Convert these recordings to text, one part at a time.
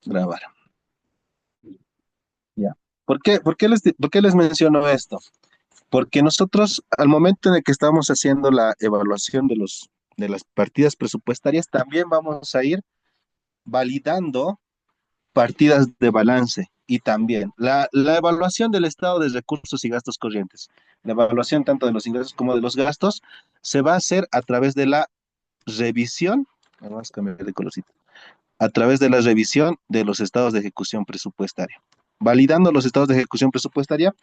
Grabar. Ya. ¿Por qué les menciono esto? Porque nosotros, al momento en el que estamos haciendo la evaluación de las partidas presupuestarias, también vamos a ir validando partidas de balance y también la evaluación del estado de recursos y gastos corrientes. La evaluación tanto de los ingresos como de los gastos se va a hacer a través de la revisión, vamos a cambiar de colorcito, a través de la revisión de los estados de ejecución presupuestaria. Validando los estados de ejecución presupuestaria,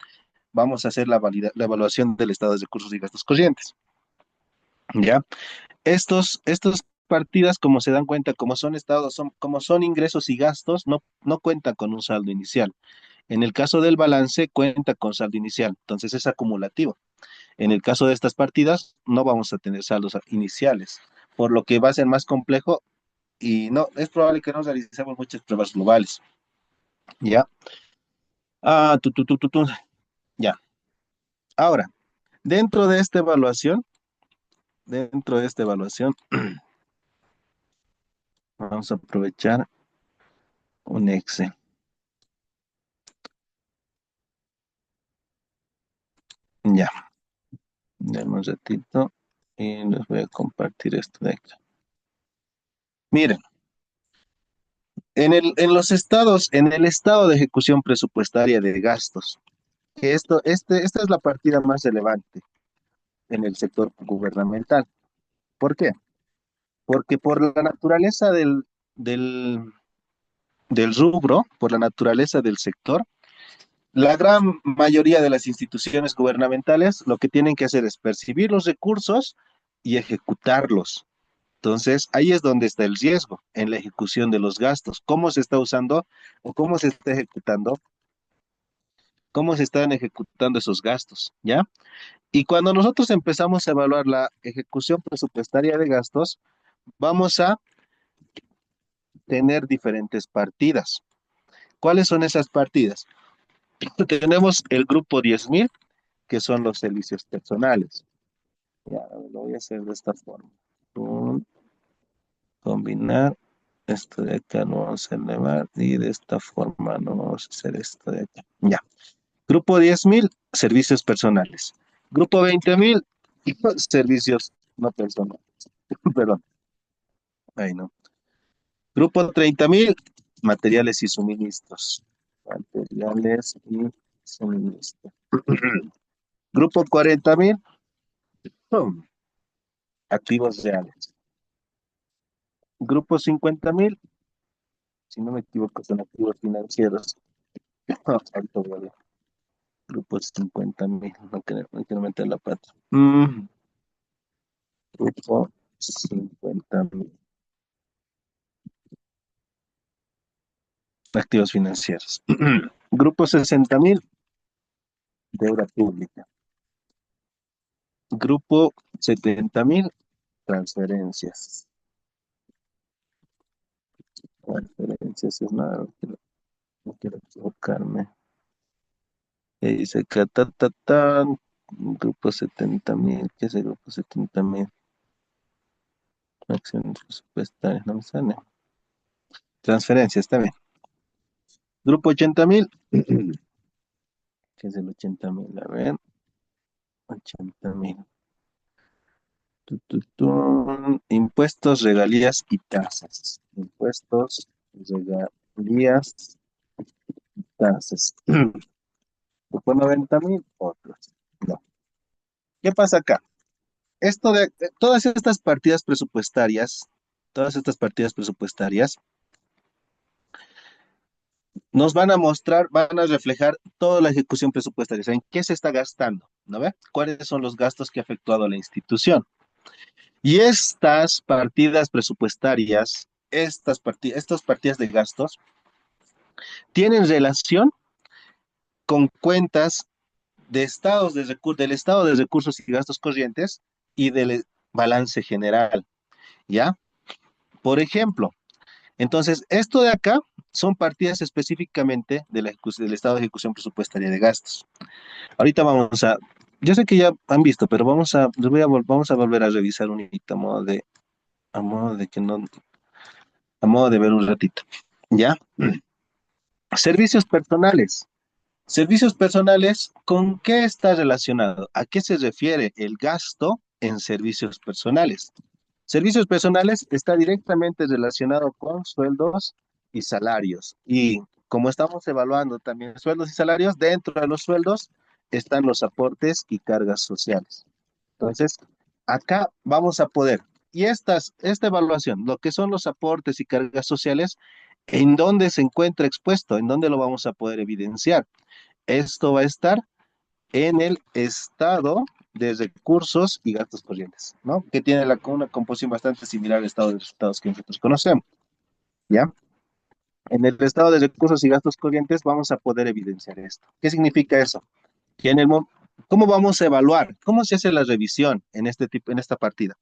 vamos a hacer la evaluación del estado de recursos y gastos corrientes. ¿Ya? Estos partidas, como se dan cuenta, como son estados, como son ingresos y gastos, no cuentan con un saldo inicial. En el caso del balance, cuenta con saldo inicial, entonces es acumulativo. En el caso de estas partidas, no vamos a tener saldos iniciales, por lo que va a ser más complejo y no, es probable que no realicemos muchas pruebas globales. ¿Ya? Ya. Ahora, dentro de esta evaluación, dentro de esta evaluación, vamos a aprovechar un Excel. Ya, denme un ratito y les voy a compartir esto de aquí. Miren, en el estado de ejecución presupuestaria de gastos, que esta es la partida más relevante en el sector gubernamental. ¿Por qué? Porque por la naturaleza del, del rubro, por la naturaleza del sector, la gran mayoría de las instituciones gubernamentales lo que tienen que hacer es percibir los recursos y ejecutarlos. Entonces, ahí es donde está el riesgo en la ejecución de los gastos. ¿Cómo se está usando o cómo se está ejecutando? ¿Cómo se están ejecutando esos gastos? ¿Ya? Y cuando nosotros empezamos a evaluar la ejecución presupuestaria de gastos, vamos a tener diferentes partidas. ¿Cuáles son esas partidas? Tenemos el grupo 10.000, que son los servicios personales. Ya, lo voy a hacer de esta forma. Un, combinar, esto de acá lo vamos a elevar y de esta forma no vamos a hacer esto de acá. Ya. Grupo 10.000, servicios personales. Grupo 20.000, servicios no personales. Perdón, ahí no. Grupo 30.000, materiales y suministros. Materiales y suministros. Grupo 40.000, activos reales. Grupo 50.000, si no me equivoco, son activos financieros. Alto valor. Grupo 50.000, no quiero meter la pata. Grupo 50.000, activos financieros. Grupo 60.000, deuda pública. Grupo 70.000, transferencias. Transferencias es nada, no quiero equivocarme. Y dice acá, grupo 70.000, ¿qué es el grupo 70.000? Acciones presupuestarias, no me sale. Transferencias también. Grupo 80.000, ¿qué es el 80.000? A ver, 80.000. Impuestos, regalías y tasas. Impuestos, regalías, tasas. Grupo 90.000, otros. No. ¿Qué pasa acá? Esto de todas estas partidas presupuestarias nos van a mostrar, van a reflejar toda la ejecución presupuestaria, o sea, en qué se está gastando, ¿no ve? ¿Cuáles son los gastos que ha efectuado la institución? Y estas partidas presupuestarias, estas partidas de gastos, tienen relación con cuentas del estado de recursos y gastos corrientes y del balance general, ¿ya? Por ejemplo, entonces, esto de acá son partidas específicamente del estado de ejecución presupuestaria de gastos. Ahorita yo sé que ya han visto, pero vamos a volver a revisar un hito a modo de que no, a modo de ver un ratito. ¿ya? Servicios personales. Servicios personales, ¿con qué está relacionado? ¿A qué se refiere el gasto en servicios personales? Servicios personales está directamente relacionado con sueldos y salarios. Y como estamos evaluando también sueldos y salarios, dentro de los sueldos están los aportes y cargas sociales. Entonces, acá vamos a poder, y esta evaluación, lo que son los aportes y cargas sociales, ¿en dónde se encuentra expuesto? ¿En dónde lo vamos a poder evidenciar? Esto va a estar en el estado de recursos y gastos corrientes, ¿no? Que tiene una composición bastante similar al estado de resultados que nosotros conocemos, ¿ya? En el estado de recursos y gastos corrientes vamos a poder evidenciar esto. ¿Qué significa eso? Que ¿cómo vamos a evaluar? ¿Cómo se hace la revisión en este tipo, en esta partida?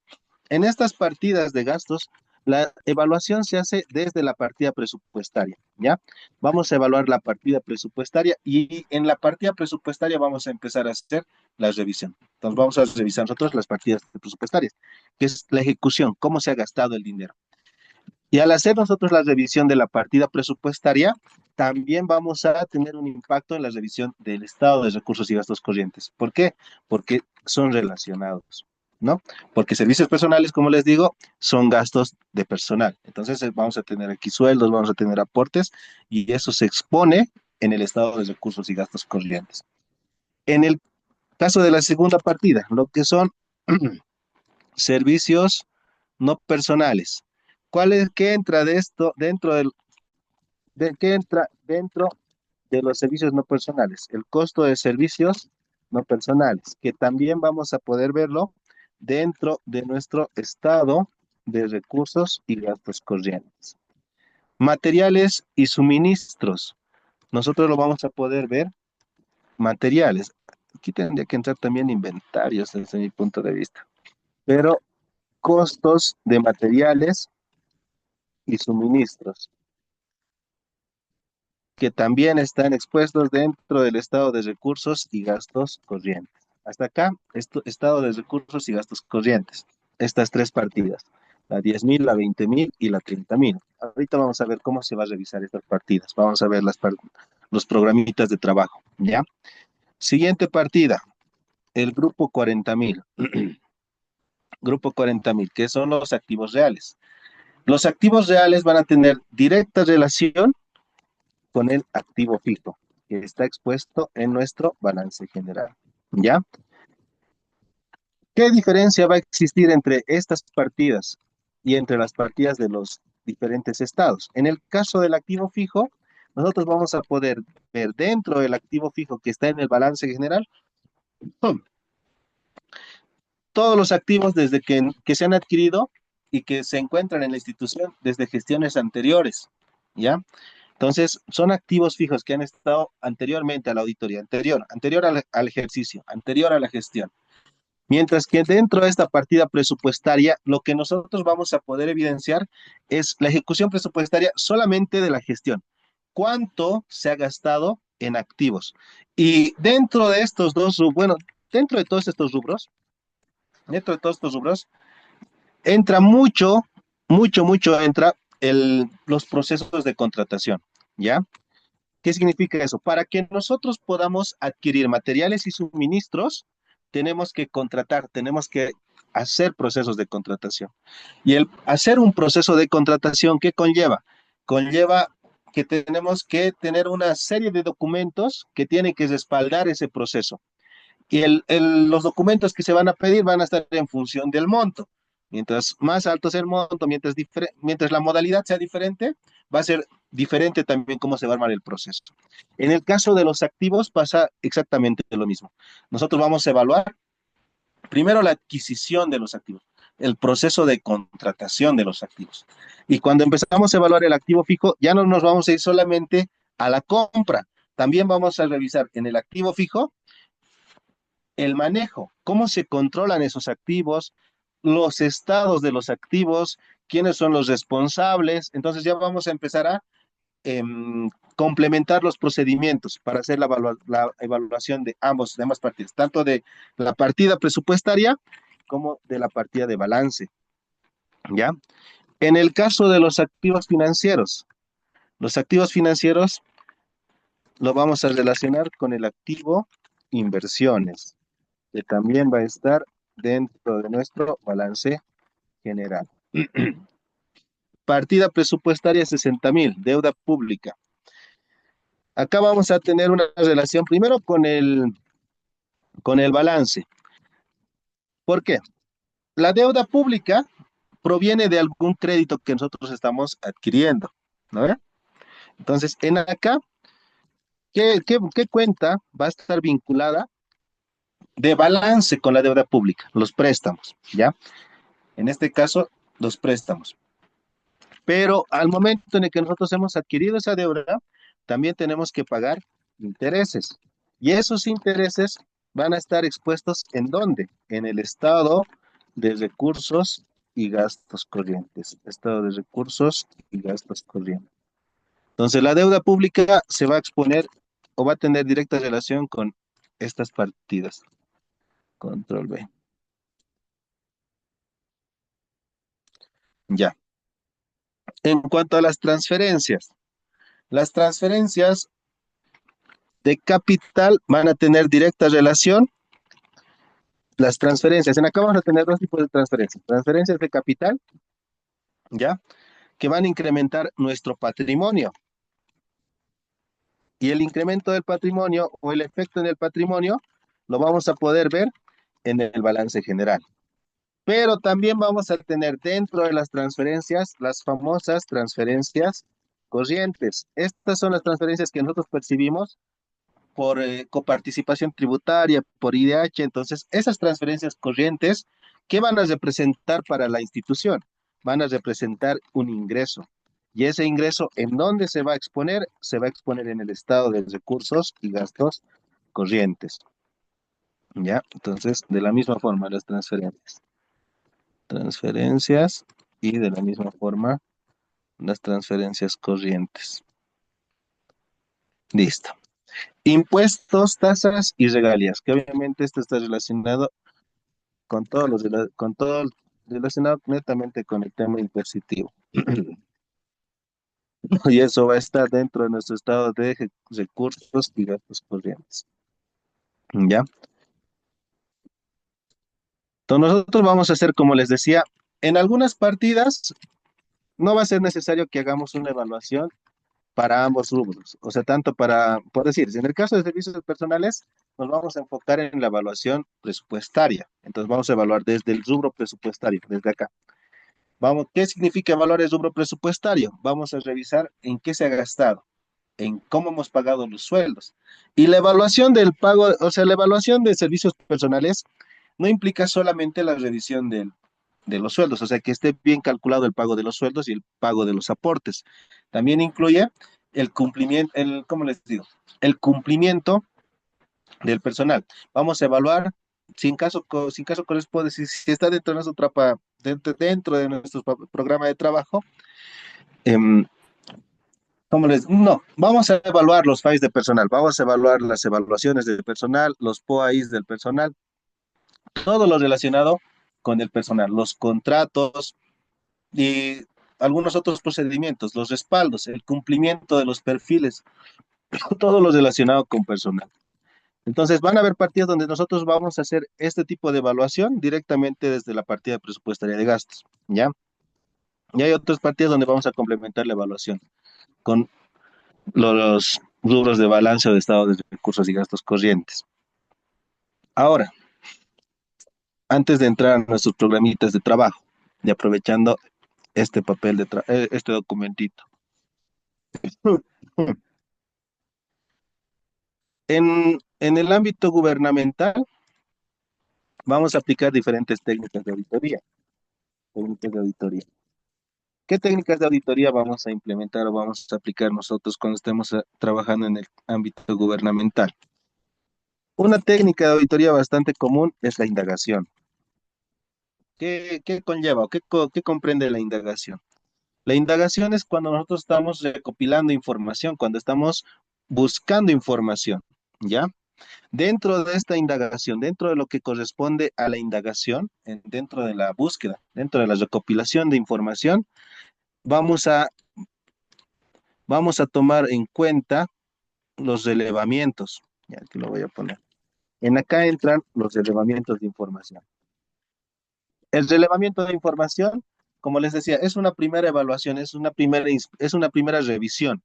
En estas partidas de gastos, la evaluación se hace desde la partida presupuestaria, ¿ya? Vamos a evaluar la partida presupuestaria y en la partida presupuestaria vamos a empezar a hacer la revisión. Entonces vamos a revisar nosotros las partidas presupuestarias, que es la ejecución, cómo se ha gastado el dinero. Y al hacer nosotros la revisión de la partida presupuestaria, también vamos a tener un impacto en la revisión del estado de recursos y gastos corrientes. ¿Por qué? Porque son relacionados, ¿no? Porque servicios personales, como les digo, son gastos de personal. Entonces vamos a tener aquí sueldos, vamos a tener aportes y eso se expone en el estado de recursos y gastos corrientes. En el caso de la segunda partida, lo que son servicios no personales. ¿Qué entra de esto qué entra dentro de los servicios no personales? El costo de servicios no personales, que también vamos a poder verlo dentro de nuestro estado de recursos y gastos corrientes. Materiales y suministros. Nosotros lo vamos a poder ver materiales. Aquí tendría que entrar también inventarios desde mi punto de vista. Pero costos de materiales y suministros, que también están expuestos dentro del estado de recursos y gastos corrientes. Hasta acá, estado de recursos y gastos corrientes. Estas tres partidas, la 10.000, la 20.000 y la 30.000. Ahorita vamos a ver cómo se va a revisar estas partidas. Vamos a ver los programitas de trabajo, ¿ya? Siguiente partida, el grupo 40.000. Grupo 40.000, que son los activos reales. Los activos reales van a tener directa relación con el activo fijo, que está expuesto en nuestro balance general. ¿Ya? ¿Qué diferencia va a existir entre estas partidas y entre las partidas de los diferentes estados? En el caso del activo fijo, nosotros vamos a poder ver dentro del activo fijo que está en el balance general, ¡pum!, todos los activos desde que se han adquirido y que se encuentran en la institución desde gestiones anteriores. ¿Ya? Entonces, son activos fijos que han estado anteriormente a la auditoría, anterior al ejercicio, anterior a la gestión. Mientras que dentro de esta partida presupuestaria, lo que nosotros vamos a poder evidenciar es la ejecución presupuestaria solamente de la gestión. ¿Cuánto se ha gastado en activos? Y dentro de estos dos, bueno, dentro de todos estos rubros, dentro de todos estos rubros, entra mucho, entra los procesos de contratación, ¿ya? ¿Qué significa eso? Para que nosotros podamos adquirir materiales y suministros, tenemos que contratar, tenemos que hacer procesos de contratación. Y el hacer un proceso de contratación, ¿qué conlleva? Conlleva que tenemos que tener una serie de documentos que tienen que respaldar ese proceso. Y los documentos que se van a pedir van a estar en función del monto. Mientras más alto sea el monto, mientras la modalidad sea diferente, va a ser diferente también cómo se va a armar el proceso. En el caso de los activos pasa exactamente lo mismo. Nosotros vamos a evaluar primero la adquisición de los activos, el proceso de contratación de los activos. Y cuando empezamos a evaluar el activo fijo, ya no nos vamos a ir solamente a la compra, también vamos a revisar en el activo fijo el manejo, cómo se controlan esos activos, los estados de los activos, quiénes son los responsables. Entonces ya vamos a empezar a complementar los procedimientos para hacer la evaluación de ambas partidas, tanto de la partida presupuestaria como de la partida de balance. ¿Ya? En el caso de los activos financieros, Los activos financieros lo vamos a relacionar con el activo inversiones, que también va a estar dentro de nuestro balance general. Partida presupuestaria 60.000, deuda pública. Acá vamos a tener una relación primero con el balance. ¿Por qué? La deuda pública proviene de algún crédito que nosotros estamos adquiriendo, ¿no ve? Entonces, en acá, ¿qué cuenta va a estar vinculada de balance con la deuda pública? Los préstamos, ¿ya? En este caso, los préstamos. Pero al momento en el que nosotros hemos adquirido esa deuda, también tenemos que pagar intereses. Y esos intereses van a estar expuestos ¿en dónde? En el estado de recursos y gastos corrientes. Estado de recursos y gastos corrientes. Entonces, la deuda pública se va a exponer o va a tener directa relación con estas partidas. Control B. Ya. En cuanto a las transferencias de capital van a tener directa relación. Las transferencias, en acá vamos a tener dos tipos de transferencias. Transferencias de capital, ¿ya? Que van a incrementar nuestro patrimonio. Y el incremento del patrimonio o el efecto en el patrimonio lo vamos a poder ver en el balance general. Pero también vamos a tener dentro de las transferencias las famosas transferencias corrientes. Estas son las transferencias que nosotros percibimos por coparticipación tributaria, por IDH. Entonces, esas transferencias corrientes, ¿qué van a representar para la institución? Van a representar un ingreso. Y ese ingreso, ¿en dónde se va a exponer? Se va a exponer en el estado de recursos y gastos corrientes. ¿Ya? Entonces, de la misma forma, las transferencias. Transferencias y de la misma forma, las transferencias corrientes. Listo. Impuestos, tasas y regalías, que obviamente esto está relacionado con con todo relacionado netamente con el tema impositivo. Y eso va a estar dentro de nuestro estado de recursos y gastos corrientes. ¿Ya? Entonces nosotros vamos a hacer, como les decía, en algunas partidas no va a ser necesario que hagamos una evaluación para ambos rubros. O sea, tanto para, por decir, si en el caso de servicios personales, nos vamos a enfocar en la evaluación presupuestaria. Entonces vamos a evaluar desde el rubro presupuestario, desde acá. Vamos, ¿qué significa evaluar el rubro presupuestario? Vamos a revisar en qué se ha gastado, en cómo hemos pagado los sueldos. Y la evaluación del pago, o sea, la evaluación de servicios personales no implica solamente la revisión de los sueldos, o sea, que esté bien calculado el pago de los sueldos y el pago de los aportes. También incluye el cumplimiento, ¿cómo les digo? El cumplimiento del personal. Vamos a evaluar si en caso, si en caso corresponde, si está dentro de nuestro dentro de nuestro programa de trabajo, em, ¿cómo les? No, vamos a evaluar los files de personal, vamos a evaluar las evaluaciones del personal, los POAIs del personal, todo lo relacionado con el personal, los contratos y algunos otros procedimientos, los respaldos, el cumplimiento de los perfiles, todo lo relacionado con personal. Entonces, van a haber partidas donde nosotros vamos a hacer este tipo de evaluación directamente desde la partida presupuestaria de gastos, ¿ya? Y hay otras partidas donde vamos a complementar la evaluación con los rubros de balance o de estado de recursos y gastos corrientes. Ahora, antes de entrar a nuestros programitas de trabajo y aprovechando este papel este documentito. En el ámbito gubernamental, vamos a aplicar diferentes técnicas de auditoría. Técnicas de auditoría. ¿Qué técnicas de auditoría vamos a implementar o vamos a aplicar nosotros cuando estemos trabajando en el ámbito gubernamental? Una técnica de auditoría bastante común es la indagación. ¿Qué conlleva o qué comprende la indagación? La indagación es cuando nosotros estamos recopilando información, cuando estamos buscando información, ¿ya? Dentro de esta indagación, dentro de lo que corresponde a la indagación, dentro de la búsqueda, dentro de la recopilación de información, vamos a vamos a tomar en cuenta los relevamientos. Ya aquí lo voy a poner. En acá entran los relevamientos de información. El relevamiento de información, como les decía, es una primera evaluación, es una primera revisión.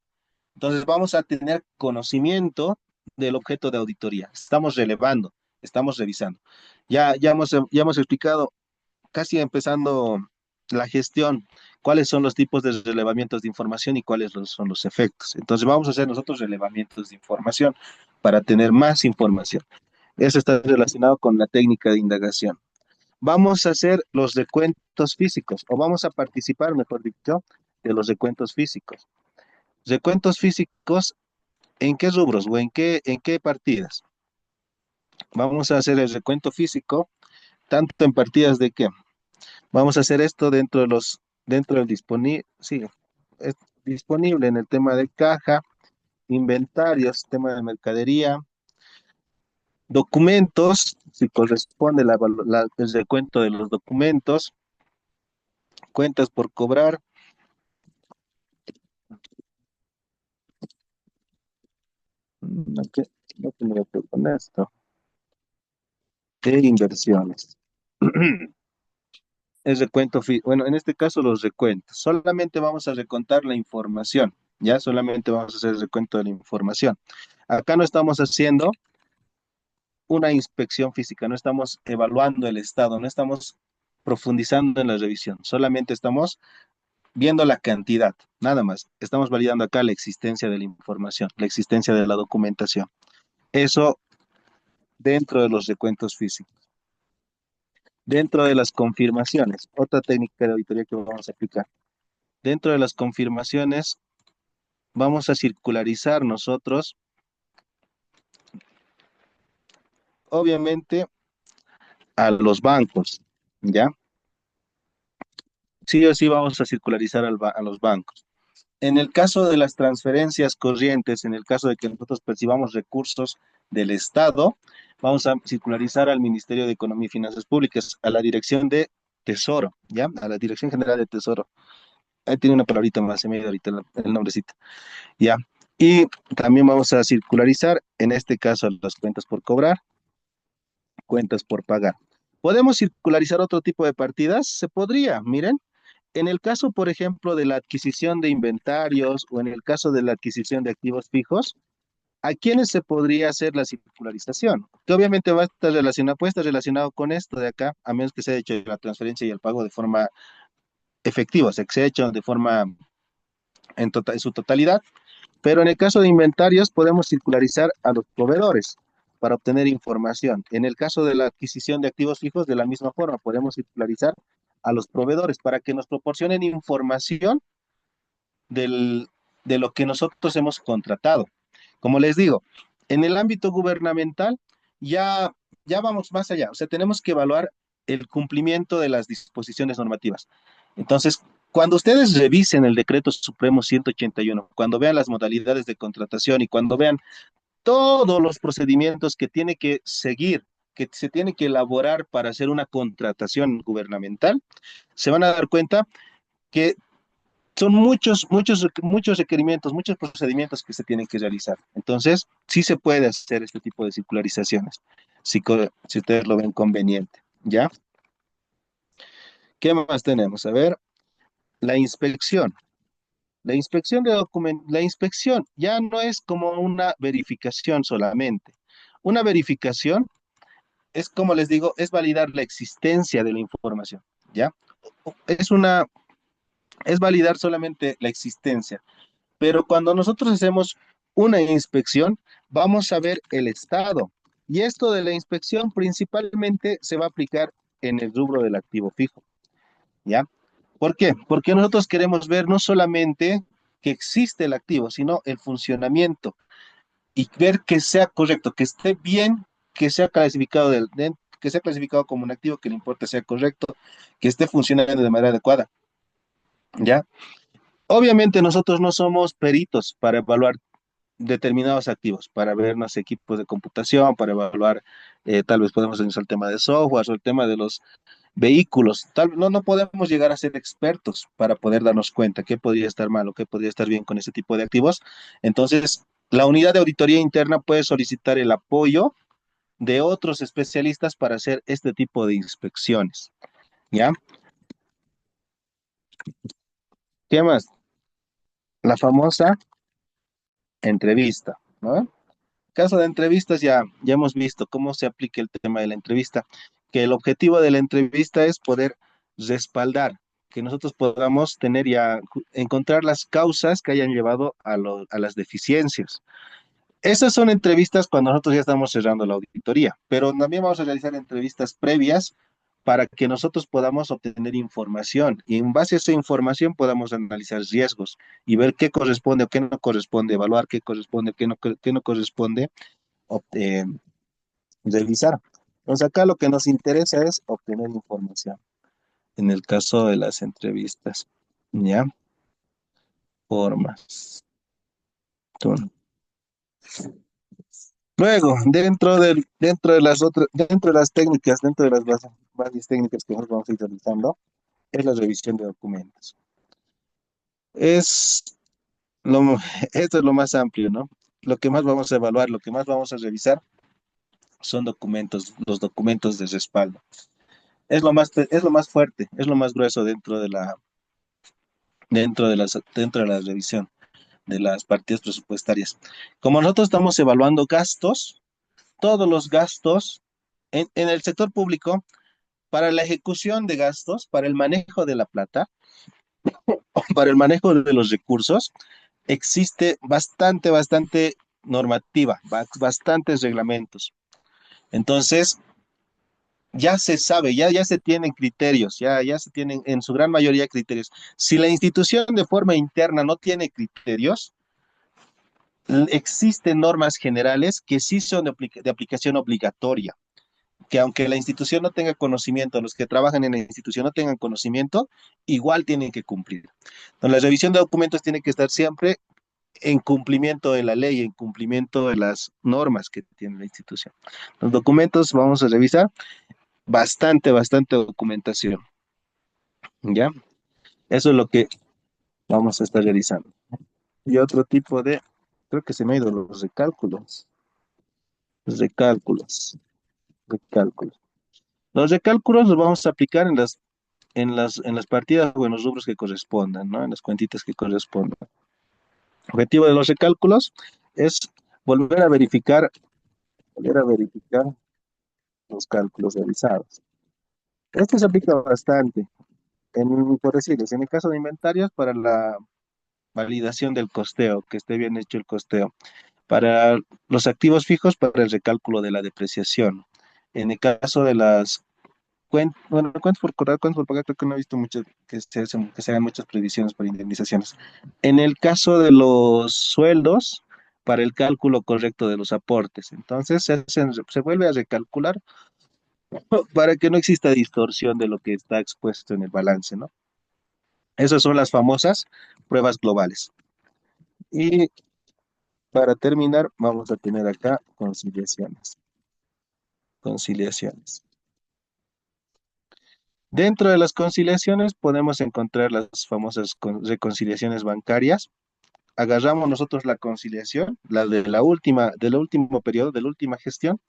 Entonces vamos a tener conocimiento del objeto de auditoría. Estamos relevando, estamos revisando. Ya hemos explicado, casi empezando la gestión, cuáles son los tipos de relevamientos de información y son los efectos. Entonces vamos a hacer nosotros relevamientos de información para tener más información. Eso está relacionado con la técnica de indagación. Vamos a hacer los recuentos físicos, o vamos a participar, mejor dicho, de los recuentos físicos. Recuentos físicos, ¿en qué rubros o en qué partidas? Vamos a hacer el recuento físico, tanto en partidas de qué. Vamos a hacer esto dentro del disponible, sí, es disponible en el tema de caja, inventarios, tema de mercadería, documentos, si corresponde el recuento de los documentos, cuentas por cobrar, no, no tenía que poner esto, de inversiones. Bueno, en este caso los recuentos. Solamente vamos a recontar la información, ya solamente vamos a hacer el recuento de la información. Acá no estamos haciendo una inspección física, no estamos evaluando el estado, no estamos profundizando en la revisión, solamente estamos viendo la cantidad, nada más. Estamos validando acá la existencia de la información, la existencia de la documentación. Eso dentro de los recuentos físicos. Dentro de las confirmaciones, otra técnica de auditoría que vamos a aplicar. Dentro de las confirmaciones, vamos a circularizar nosotros, obviamente, a los bancos, ¿ya? Sí o sí vamos a circularizar a los bancos. En el caso de las transferencias corrientes, en el caso de que nosotros percibamos recursos del Estado, vamos a circularizar al Ministerio de Economía y Finanzas Públicas, a la Dirección de Tesoro, ¿ya? A la Dirección General de Tesoro. Ahí tiene una palabrita más, se me ha ido ahorita el nombrecito, ¿ya? Y también vamos a circularizar, en este caso, las cuentas por cobrar, cuentas por pagar. ¿Podemos circularizar otro tipo de partidas? Se podría, miren. En el caso, por ejemplo, de la adquisición de inventarios o en el caso de la adquisición de activos fijos, ¿a quiénes se podría hacer la circularización? Que obviamente puede estar relacionado con esto de acá, a menos que se haya hecho la transferencia y el pago de forma efectiva, o sea, que se haya hecho de forma en su totalidad. Pero en el caso de inventarios, podemos circularizar a los proveedores para obtener información. En el caso de la adquisición de activos fijos, de la misma forma, podemos circularizar a los proveedores para que nos proporcionen información del, de lo que nosotros hemos contratado. Como les digo, en el ámbito gubernamental ya vamos más allá, o sea, tenemos que evaluar el cumplimiento de las disposiciones normativas. Entonces, cuando ustedes revisen el decreto supremo 181, cuando vean las modalidades de contratación y cuando vean todos los procedimientos que tiene que seguir, que se tiene que elaborar para hacer una contratación gubernamental, se van a dar cuenta que son muchos requerimientos, muchos procedimientos que se tienen que realizar. Entonces, sí se puede hacer este tipo de circularizaciones, si ustedes lo ven conveniente. ¿Ya? ¿Qué más tenemos? A ver, la inspección. La inspección ya no es como una verificación solamente. Una verificación es, como les digo, es validar la existencia de la información. ¿Ya? Es una, es validar solamente la existencia. Pero cuando nosotros hacemos una inspección, vamos a ver el estado. Y esto de la inspección principalmente se va a aplicar en el rubro del activo fijo, ¿ya? ¿Por qué? Porque nosotros queremos ver no solamente que existe el activo, sino el funcionamiento y ver que sea correcto, que esté bien, que sea clasificado que sea clasificado como un activo, que el importe sea correcto, que esté funcionando de manera adecuada, ¿ya? Obviamente nosotros no somos peritos para evaluar determinados activos para vernos equipos de computación, para evaluar, tal vez podemos irnos al tema de software o el tema vehículos. No podemos llegar a ser expertos para poder darnos cuenta qué podría estar mal o qué podría estar bien con ese tipo de activos. Entonces, la unidad de auditoría interna puede solicitar el apoyo de otros especialistas para hacer este tipo de inspecciones. ¿Ya? ¿Qué más? La famosa entrevista, ¿no? Caso de entrevistas, ya hemos visto cómo se aplica el tema de la entrevista, que el objetivo de la entrevista es poder respaldar, que nosotros podamos tener encontrar las causas que hayan llevado a las deficiencias. Esas son entrevistas cuando nosotros ya estamos cerrando la auditoría, pero también vamos a realizar entrevistas previas para que nosotros podamos obtener información y en base a esa información podamos analizar riesgos y ver qué corresponde o qué no corresponde, evaluar qué corresponde, qué no corresponde eh, revisar. Entonces acá lo que nos interesa es obtener información. En el caso de las entrevistas, ¿ya? Formas. Turno. Luego, dentro de las técnicas, dentro de las bases técnicas que nos vamos a ir realizando, es la revisión de documentos. Es lo, esto es lo más amplio, ¿no? Lo que más vamos a evaluar, lo que más vamos a revisar son documentos, los documentos de respaldo. Es lo más fuerte, es lo más grueso dentro de la revisión de las partidas presupuestarias. Como nosotros estamos evaluando gastos, todos los gastos en el sector público, para la ejecución de gastos, para el manejo de la plata, para el manejo de los recursos, existe bastante normativa, bastantes reglamentos. Entonces, ya se sabe, ya se tienen criterios, ya se tienen en su gran mayoría criterios. Si la institución de forma interna no tiene criterios, existen normas generales que sí son de aplicación obligatoria, que aunque la institución no tenga conocimiento, los que trabajan en la institución no tengan conocimiento, igual tienen que cumplir. Entonces, la revisión de documentos tiene que estar siempre en cumplimiento de la ley, en cumplimiento de las normas que tiene la institución. Los documentos vamos a revisar bastante documentación, ¿ya? Eso es lo que vamos a estar realizando. Y otro tipo creo que se me ha ido los recálculos, recálculos. Los recálculos los vamos a aplicar en las partidas o en los rubros que correspondan, ¿no? En las cuentitas que correspondan. El objetivo de los recálculos es volver a verificar, volver a verificar los cálculos realizados. Esto se aplica bastante, por decirles, en el caso de inventarios para la validación del costeo, que esté bien hecho el costeo. Para los activos fijos, para el recálculo de la depreciación. En el caso de las bueno, cuentas por cobrar, cuentas por pagar, creo que no he visto mucho que se hagan muchas previsiones para indemnizaciones. En el caso de los sueldos, para el cálculo correcto de los aportes. Entonces se vuelve a recalcular para que no exista distorsión de lo que está expuesto en el balance, ¿no? Esas son las famosas pruebas globales. Y para terminar, vamos a tener acá conciliaciones. Conciliaciones. Dentro de las conciliaciones podemos encontrar las famosas reconciliaciones bancarias. Agarramos nosotros la conciliación, del último periodo, de la última gestión,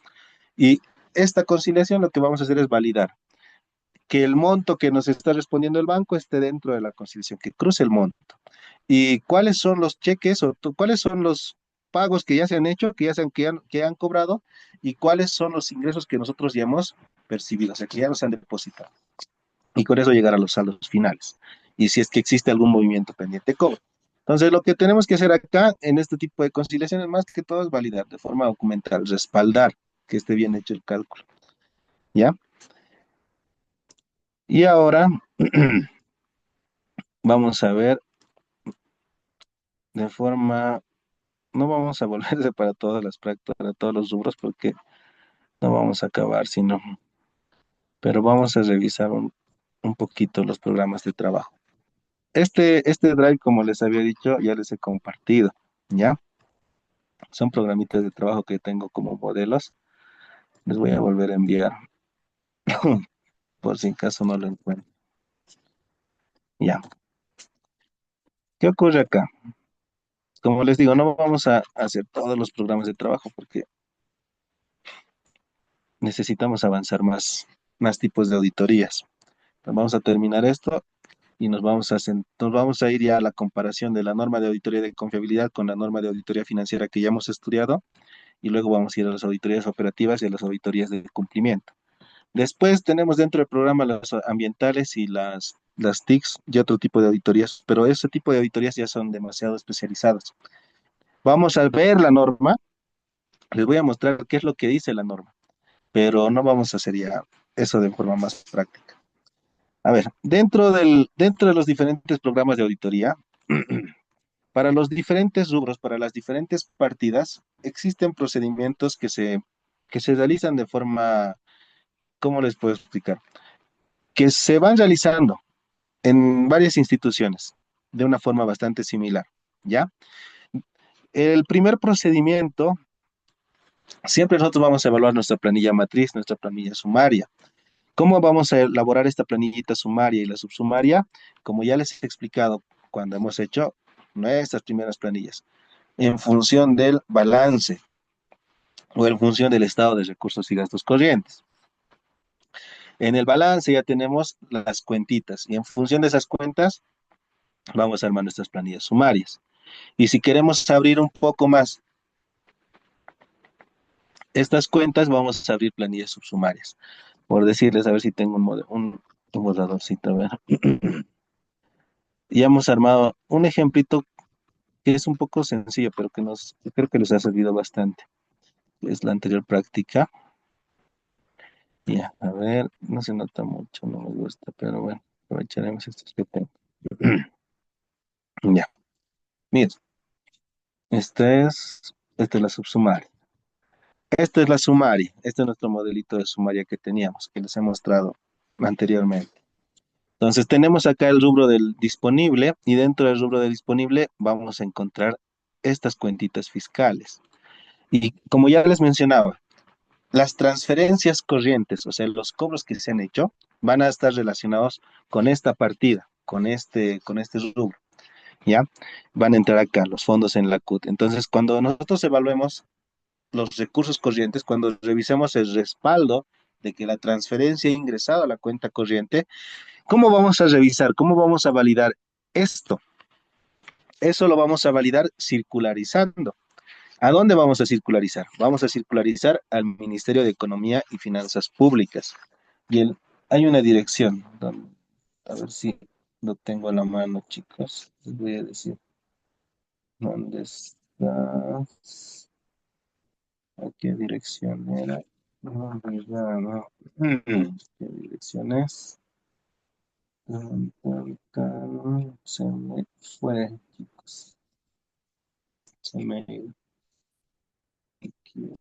y esta conciliación lo que vamos a hacer es validar que el monto que nos está respondiendo el banco esté dentro de la conciliación, que cruce el monto. ¿Y cuáles son los cheques o cuáles son los pagos que ya se han hecho, que han cobrado, y cuáles son los ingresos que nosotros ya hemos percibido, o sea, que ya nos han depositado? Y con eso llegar a los saldos finales. Y si es que existe algún movimiento pendiente de cobro. Entonces, lo que tenemos que hacer acá en este tipo de conciliaciones, más que todo, es validar de forma documental, respaldar que esté bien hecho el cálculo. ¿Ya? Y ahora vamos a ver de forma, no vamos a volver para todas las prácticas, para todos los rubros, porque no vamos a acabar, sino, pero vamos a revisar un poquito los programas de trabajo. Este Drive, como les había dicho, ya les he compartido, ¿ya? Son programitas de trabajo que tengo como modelos. Les voy a volver a enviar. por si acaso no lo encuentro. Ya, ¿qué ocurre acá? Como les digo, no vamos a hacer todos los programas de trabajo porque necesitamos avanzar más tipos de auditorías. Entonces, vamos a terminar esto y nos vamos a ir ya a la comparación de la norma de auditoría de confiabilidad con la norma de auditoría financiera que ya hemos estudiado y luego vamos a ir a las auditorías operativas y a las auditorías de cumplimiento. Después tenemos dentro del programa las ambientales y las TICs y otro tipo de auditorías, pero ese tipo de auditorías ya son demasiado especializadas. Vamos a ver la norma, les voy a mostrar qué es lo que dice la norma, pero no vamos a hacer ya eso de forma más práctica. A ver, dentro de los diferentes programas de auditoría, para los diferentes rubros, para las diferentes partidas, existen procedimientos que se realizan de forma, ¿cómo les puedo explicar? Que se van realizando en varias instituciones de una forma bastante similar, ¿ya? El primer procedimiento, siempre nosotros vamos a evaluar nuestra planilla matriz, nuestra planilla sumaria. ¿Cómo vamos a elaborar esta planillita sumaria y la subsumaria? Como ya les he explicado cuando hemos hecho nuestras primeras planillas, en función del balance o en función del estado de recursos y gastos corrientes. En el balance ya tenemos las cuentitas y en función de esas cuentas vamos a armar nuestras planillas sumarias. Y si queremos abrir un poco más estas cuentas, vamos a abrir planillas subsumarias. Por decirles, a ver si tengo un borradorcito, a ver. Ya hemos armado un ejemplito que es un poco sencillo, pero yo creo que les ha servido bastante. Es la anterior práctica. Ya, a ver, no se nota mucho, no me gusta, pero bueno, aprovecharemos estos que tengo. Ya, miren, esta es la subsumaria. Esta es la sumaria. Este es nuestro modelito de sumaria que teníamos, que les he mostrado anteriormente. Entonces tenemos acá el rubro del disponible y dentro del rubro del disponible vamos a encontrar estas cuentitas fiscales. Y como ya les mencionaba, las transferencias corrientes, o sea, los cobros que se han hecho, van a estar relacionados con esta partida, con este rubro, ¿ya? Van a entrar acá los fondos en la CUT. Entonces, cuando nosotros evaluemos los recursos corrientes, cuando revisemos el respaldo de que la transferencia ha ingresado a la cuenta corriente, ¿cómo vamos a revisar? ¿Cómo vamos a validar esto? Eso lo vamos a validar circularizando. ¿A dónde vamos a circularizar? Vamos a circularizar al Ministerio de Economía y Finanzas Públicas. Y hay una dirección, a ver si lo tengo a la mano, chicos. Les voy a decir dónde está. ¿A qué dirección era? No, verdad, no. ¿Qué dirección es? Se me fue, chicos. Se me aquí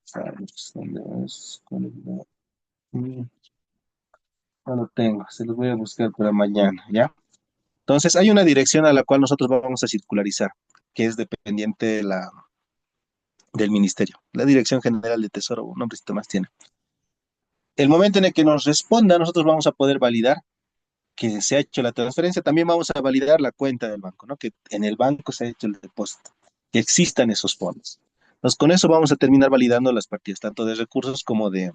¿sabes dónde es? ¿Cuál es Mm, No lo tengo, se los voy a buscar para mañana, ¿ya? Entonces, hay una dirección a la cual nosotros vamos a circularizar, que es dependiente del ministerio. La Dirección General de Tesoro, un nombrecito más tiene. El momento en el que nos responda, nosotros vamos a poder validar que se ha hecho la transferencia, también vamos a validar la cuenta del banco, ¿no? Que en el banco se ha hecho el depósito, que existan esos fondos. Entonces, con eso vamos a terminar validando las partidas, tanto de recursos como de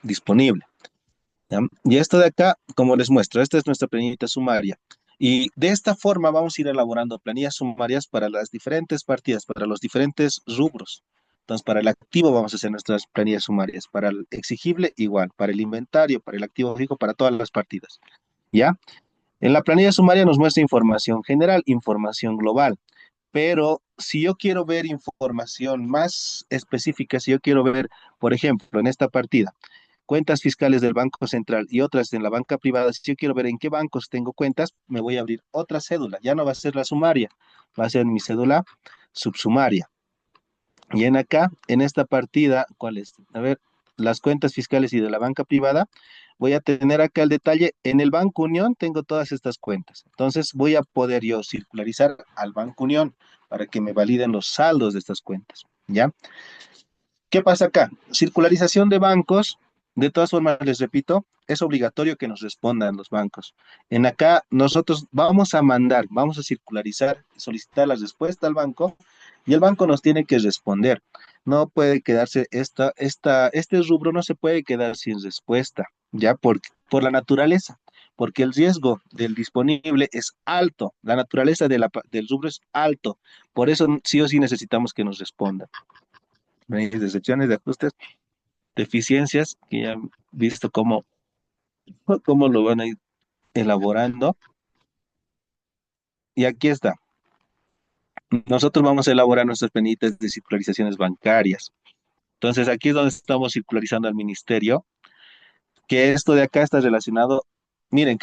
disponible. ¿Ya? Y esto de acá, como les muestro, esta es nuestra planillita sumaria. Y de esta forma vamos a ir elaborando planillas sumarias para las diferentes partidas, para los diferentes rubros. Entonces, para el activo vamos a hacer nuestras planillas sumarias, para el exigible igual, para el inventario, para el activo fijo, para todas las partidas. ¿Ya? En la planilla sumaria nos muestra información general, información global, pero si yo quiero ver información más específica, si yo quiero ver, por ejemplo, en esta partida, cuentas fiscales del Banco Central y otras en la banca privada, si yo quiero ver en qué bancos tengo cuentas, me voy a abrir otra cédula, ya no va a ser la sumaria, va a ser mi cédula subsumaria. Y en acá, en esta partida, ¿cuál es? A ver, las cuentas fiscales y de la banca privada, voy a tener acá el detalle. En el Banco Unión tengo todas estas cuentas. Entonces voy a poder yo circularizar al Banco Unión para que me validen los saldos de estas cuentas. ¿Ya? ¿Qué pasa acá? Circularización de bancos. De todas formas, les repito, es obligatorio que nos respondan los bancos. En acá nosotros vamos a mandar, vamos a circularizar, solicitar la respuesta al banco y el banco nos tiene que responder. No puede quedarse este rubro no se puede quedar sin respuesta, ya por la naturaleza, porque el riesgo del disponible es alto, la naturaleza del rubro es alto, por eso sí o sí necesitamos que nos respondan. Decepciones de ajustes, deficiencias, que ya han visto cómo lo van a ir elaborando. Y aquí está. Nosotros vamos a elaborar nuestras penitas de circularizaciones bancarias. Entonces, aquí es donde estamos circularizando al ministerio, que esto de acá está relacionado. Miren,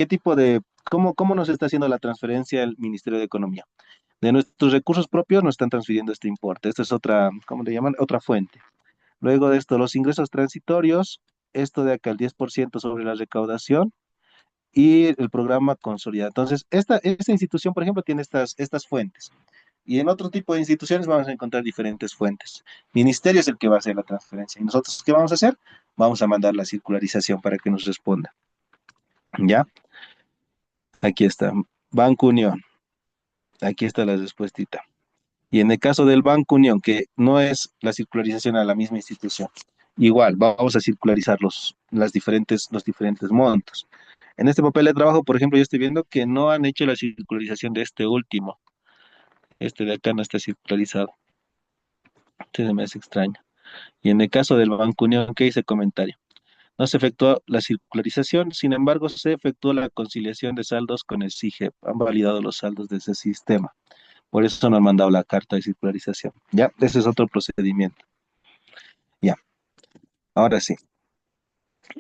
cómo nos está haciendo la transferencia el Ministerio de Economía. De nuestros recursos propios nos están transfiriendo este importe. Esta es otra, ¿cómo le llaman? Otra fuente. Luego de esto, los ingresos transitorios, esto de acá, el 10% sobre la recaudación y el programa consolidado. Entonces, esta institución, por ejemplo, tiene estas fuentes. Y en otro tipo de instituciones vamos a encontrar diferentes fuentes. Ministerio es el que va a hacer la transferencia. ¿Y nosotros qué vamos a hacer? Vamos a mandar la circularización para que nos responda. ¿Ya? Aquí está. Banco Unión. Aquí está la respuestita. Y en el caso del Banco Unión, que no es la circularización a la misma institución, igual vamos a circularizar los diferentes montos. En este papel de trabajo, por ejemplo, yo estoy viendo que no han hecho la circularización de este último. Este de acá no está circularizado. Este se me hace extraño. Y en el caso del Banco Unión, ¿qué dice el comentario? No se efectuó la circularización, sin embargo, se efectuó la conciliación de saldos con el SIGEP. Han validado los saldos de ese sistema. Por eso no han mandado la carta de circularización. Ya, ese es otro procedimiento. Ya, ahora sí,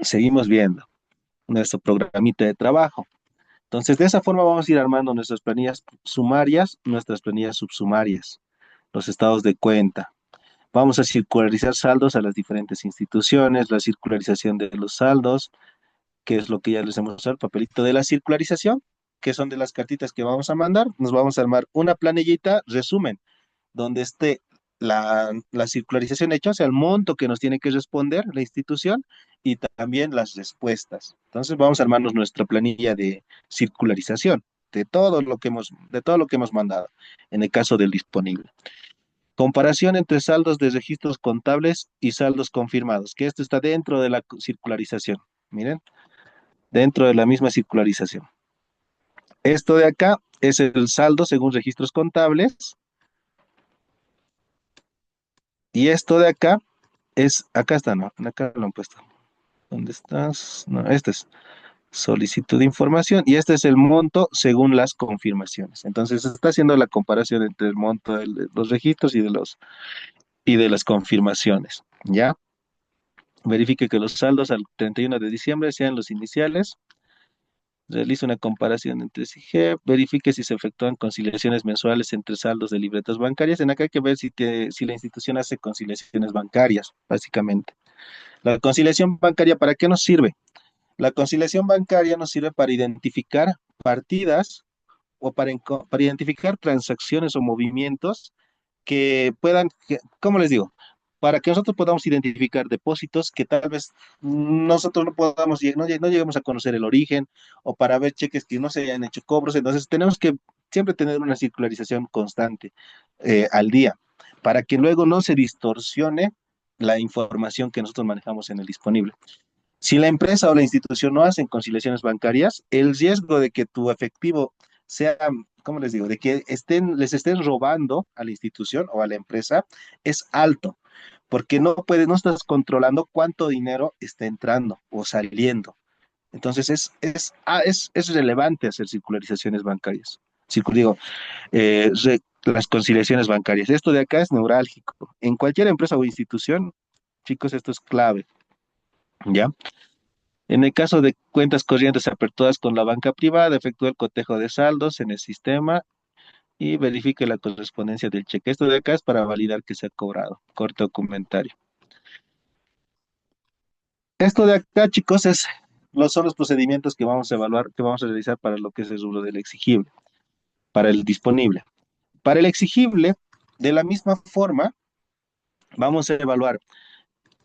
seguimos viendo nuestro programita de trabajo. Entonces, de esa forma vamos a ir armando nuestras planillas sumarias, nuestras planillas subsumarias, los estados de cuenta. Vamos a circularizar saldos a las diferentes instituciones, la circularización de los saldos, que es lo que ya les hemos mostrado, el papelito de la circularización, que son de las cartitas que vamos a mandar. Nos vamos a armar una planillita, resumen, donde esté la circularización hecha, o sea, el monto que nos tiene que responder la institución y también las respuestas. Entonces vamos a armarnos nuestra planilla de circularización de todo lo que hemos mandado, en el caso del disponible. Comparación entre saldos de registros contables y saldos confirmados, que esto está dentro de la circularización. Miren, dentro de la misma circularización. Esto de acá es el saldo según registros contables y esto de acá está, no, acá lo han puesto. ¿Dónde estás? No, este es solicitud de información y este es el monto según las confirmaciones. Entonces se está haciendo la comparación entre el monto de los registros y de las confirmaciones, ¿ya? Verifique que los saldos al 31 de diciembre sean los iniciales. Realiza una comparación entre SIGEP, verifique si se efectúan conciliaciones mensuales entre saldos de libretas bancarias. En acá hay que ver si la institución hace conciliaciones bancarias, básicamente. La conciliación bancaria, ¿para qué nos sirve? La conciliación bancaria nos sirve para identificar partidas o para identificar transacciones o movimientos ¿cómo les digo? Para que nosotros podamos identificar depósitos que tal vez nosotros no podamos, no lleguemos a conocer el origen, o para ver cheques que no se hayan hecho cobros. Entonces tenemos que siempre tener una circularización constante al día, para que luego no se distorsione la información que nosotros manejamos en el disponible. Si la empresa o la institución no hacen conciliaciones bancarias, el riesgo de que tu efectivo sea, ¿cómo les digo?, de que les estén robando a la institución o a la empresa es alto, porque no estás controlando cuánto dinero está entrando o saliendo. Entonces es relevante hacer circularizaciones bancarias. Digo, las conciliaciones bancarias. Esto de acá es neurálgico. En cualquier empresa o institución, chicos, esto es clave, ¿ya? En el caso de cuentas corrientes aperturas con la banca privada, efectúa el cotejo de saldos en el sistema y verifique la correspondencia del cheque. Esto de acá es para validar que se ha cobrado. Corte documentario. Esto de acá, chicos, son los procedimientos que vamos a evaluar, que vamos a realizar para lo que es el rubro del exigible, para el disponible. Para el exigible, de la misma forma, vamos a evaluar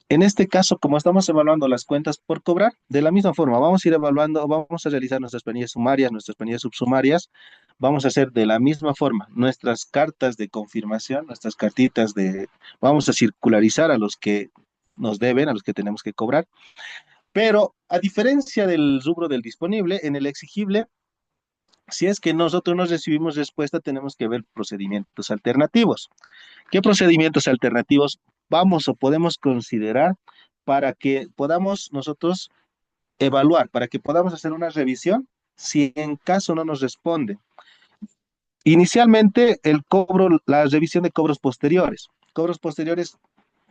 En este caso, como estamos evaluando las cuentas por cobrar, de la misma forma, vamos a ir evaluando, vamos a realizar nuestras planillas sumarias, nuestras planillas subsumarias, vamos a hacer de la misma forma nuestras cartas de confirmación, nuestras cartitas de, vamos a circularizar a los que nos deben, a los que tenemos que cobrar, pero a diferencia del rubro del disponible, en el exigible, si es que nosotros no recibimos respuesta, tenemos que ver procedimientos alternativos. ¿Qué procedimientos alternativos vamos o podemos considerar para que podamos nosotros evaluar, para que podamos hacer una revisión si en caso no nos responde? Inicialmente, el cobro, la revisión de cobros posteriores. Cobros posteriores,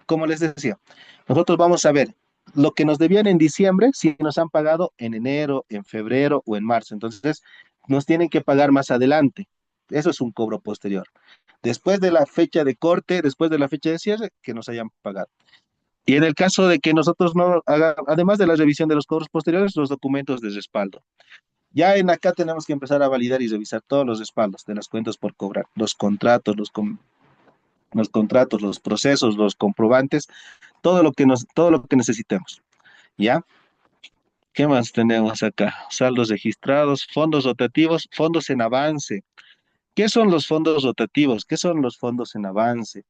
como les decía, nosotros vamos a ver lo que nos debían en diciembre, si nos han pagado en enero, en febrero o en marzo. Entonces, nos tienen que pagar más adelante. Eso es un cobro posterior. Después de la fecha de corte, después de la fecha de cierre, que nos hayan pagado. Y en el caso de que nosotros no haga, además de la revisión de los cobros posteriores, los documentos de respaldo. Ya en acá tenemos que empezar a validar y revisar todos los respaldos de las cuentas por cobrar, los contratos, los contratos, los procesos, los comprobantes, todo lo que necesitemos. ¿Ya? ¿Qué más tenemos acá? Saldos registrados, fondos rotativos, fondos en avance. ¿Qué son los fondos rotativos? ¿Qué son los fondos en avance?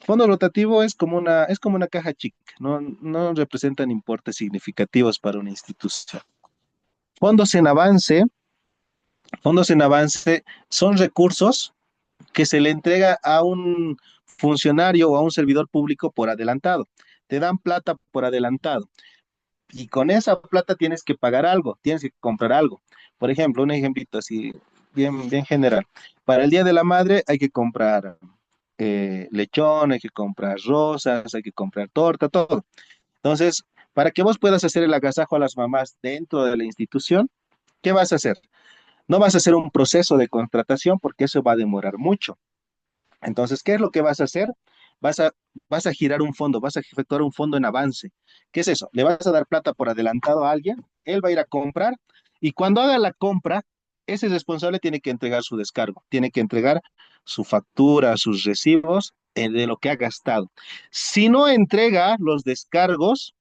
Fondo rotativo es como una caja chica, no representan importes significativos para una institución. Fondos en avance, fondos en avance son recursos que se le entrega a un funcionario o a un servidor público por adelantado. Te dan plata por adelantado y con esa plata tienes que pagar algo, tienes que comprar algo. Por ejemplo, un ejemplito así, bien general. Para el Día de la Madre hay que comprar lechón, hay que comprar rosas, hay que comprar torta, todo. Entonces, para que vos puedas hacer el agasajo a las mamás dentro de la institución, ¿qué vas a hacer? No vas a hacer un proceso de contratación porque eso va a demorar mucho. Entonces, ¿qué es lo que vas a hacer? Vas a, vas a girar un fondo, vas a efectuar un fondo en avance. ¿Qué es eso? Le vas a dar plata por adelantado a alguien, él va a ir a comprar y cuando haga la compra, ese responsable tiene que entregar su descargo, tiene que entregar su factura, sus recibos de lo que ha gastado. Si no entrega los descargos,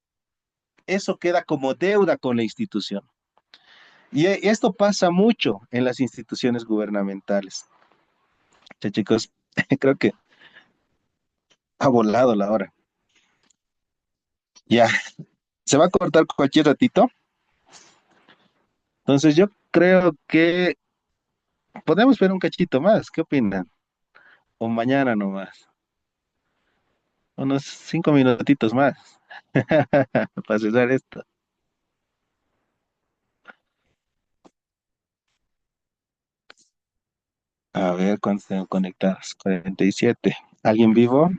eso queda como deuda con la institución. Y esto pasa mucho en las instituciones gubernamentales. Che, chicos, creo que ha volado la hora. Ya, se va a cortar cualquier ratito. Entonces yo creo que podemos ver un cachito más. ¿Qué opinan? O mañana nomás. Unos 5 minutitos más para cerrar esto. A ver cuántos tengo conectados. 47. ¿Alguien vivo?